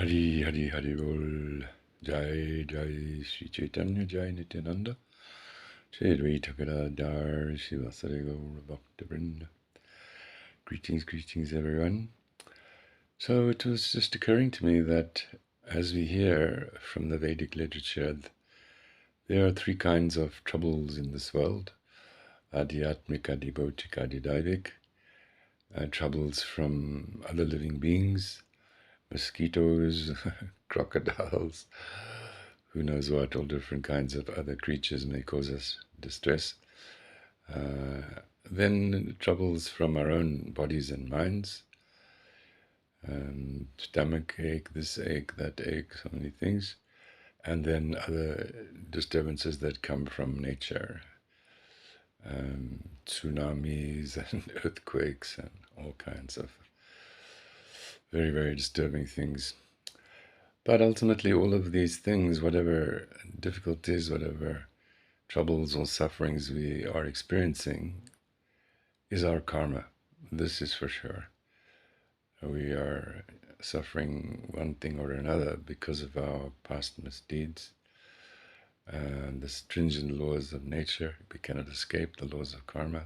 Hari Hari Hari Bol. Jai Jai Sri Chaitanya Jai Nityananda. Shri Thakara Dar Shivasari Gaura Bhakta Vrinda. Greetings, greetings everyone. So it was just occurring to me that as we hear from the Vedic literature, there are three kinds of troubles in this world. Adhyatmik, Adhibautik, Adhidaivik. Troubles from other living beings, mosquitoes, crocodiles, who knows what, all different kinds of other creatures may cause us distress. Then troubles from our own bodies and minds, stomach ache, this ache, that ache, so many things. And then other disturbances that come from nature, tsunamis and earthquakes and all kinds of very, very disturbing things. But ultimately, all of these things, whatever difficulties, whatever troubles or sufferings we are experiencing, is our karma. This is for sure. We are suffering one thing or another because of our past misdeeds and the stringent laws of nature. We cannot escape the laws of karma.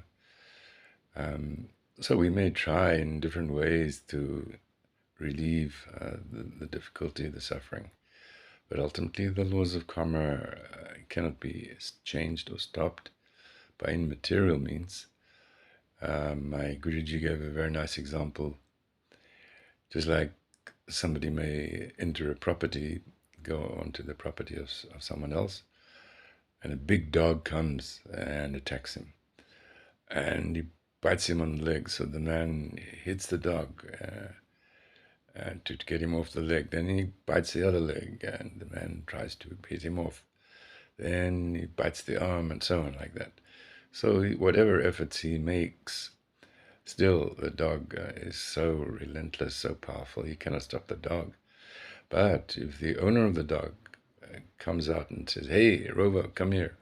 So we may try in different ways to relieve the difficulty, the suffering. But ultimately, the laws of karma cannot be changed or stopped by immaterial means. My Guruji gave a very nice example. Just like somebody may enter a property, go onto the property of someone else, and a big dog comes and attacks him. And he bites him on the leg, so the man hits the dog to get him off the leg. Then he bites the other leg, and the man tries to hit him off. Then he bites the arm, and so on like that. So whatever efforts he makes, still the dog is so relentless, so powerful, he cannot stop the dog. But if the owner of the dog comes out and says, "Hey, Rovo, come here,"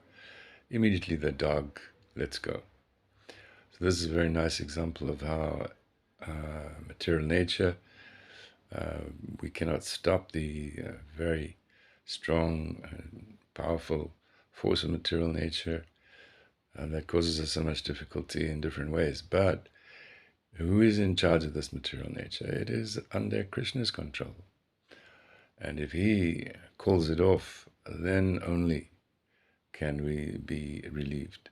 immediately the dog lets go. So this is a very nice example of how material nature, we cannot stop the very strong and powerful force of material nature that causes us so much difficulty in different ways. But who is in charge of this material nature? It is under Krishna's control. And if he calls it off, then only can we be relieved.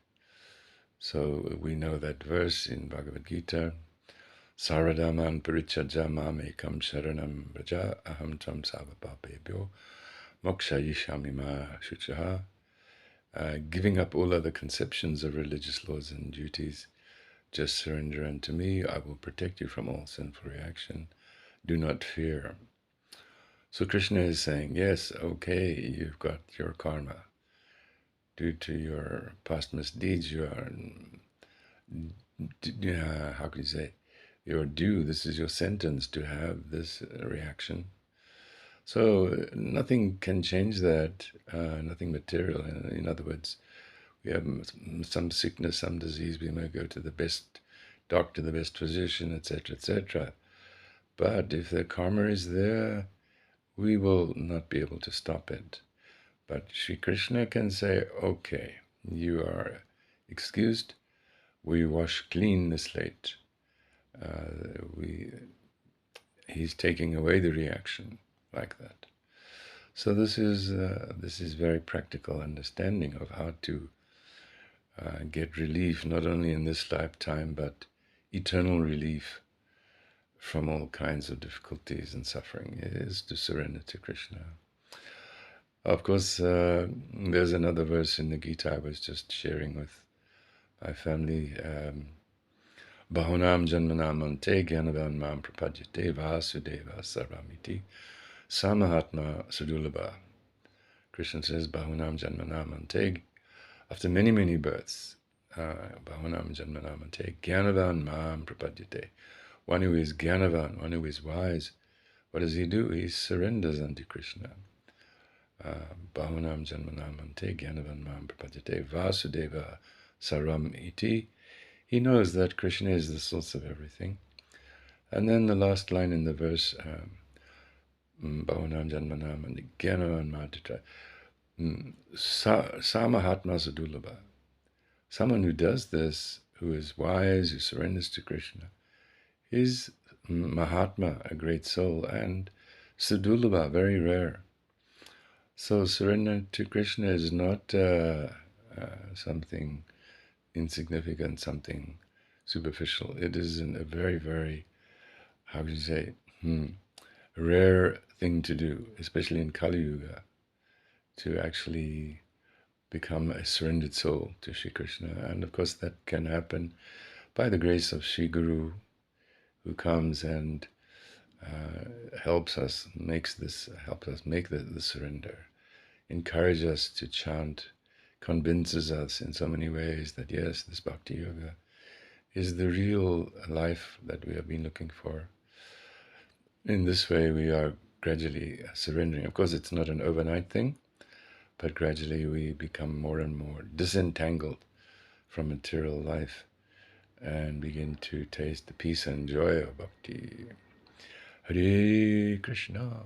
So we know that verse in Bhagavad Gita, Saradaman parichaja mamekam sharanam braja aham tam savapapebhyo mokshayishami ma shuchaha. Giving up all other conceptions of religious laws and duties, just surrender unto me. I will protect you from all sinful reaction. Do not fear. So Krishna is saying, yes, okay, you've got your karma. Due to your past misdeeds, you are, how can you say, you're due. This is your sentence to have this reaction. So nothing can change that, nothing material. In other words, we have some sickness, some disease, we may go to the best doctor, the best physician, etc., etc. But if the karma is there, we will not be able to stop it. But Sri Krishna can say, okay, you are excused, we wash clean the slate. He's taking away the reaction like that. So this is very practical understanding of how to get relief, not only in this lifetime, but eternal relief from all kinds of difficulties and suffering, is to surrender to Krishna. Of course, there's another verse in the Gita I was just sharing with my family. Bahunam janmanam ante gyanavan mam prapadyate vasudeva sarvamiti samahatma sudulabha. Krishna says, Bahunam janmanam ante, after many, many births, Bahunam janmanam ante gyanavan mam prapadyate. One who is gyanavan, one who is wise, what does he do? He surrenders unto Krishna. Bahunam janmanam ante gyanavan mam prapadyate vasudeva saram iti. He knows that Krishna is the source of everything. And then the last line in the verse, Bhavanam Janmanam and Jnanam Matitra. Samahatma Sadulabha. Someone who does this, who is wise, who surrenders to Krishna, is Mahatma, a great soul, and Sadulabha, very rare. So surrender to Krishna is not something insignificant, something superficial. It is a very, very, how would you say, rare thing to do, especially in Kali Yuga, to actually become a surrendered soul to Sri Krishna. And of course, that can happen by the grace of Sri Guru, who comes and helps us make the surrender, encourage us to chant, convinces us in so many ways that yes, this Bhakti Yoga is the real life that we have been looking for. In this way, we are gradually surrendering. Of course, it's not an overnight thing, but gradually we become more and more disentangled from material life and begin to taste the peace and joy of bhakti. Hare Krishna.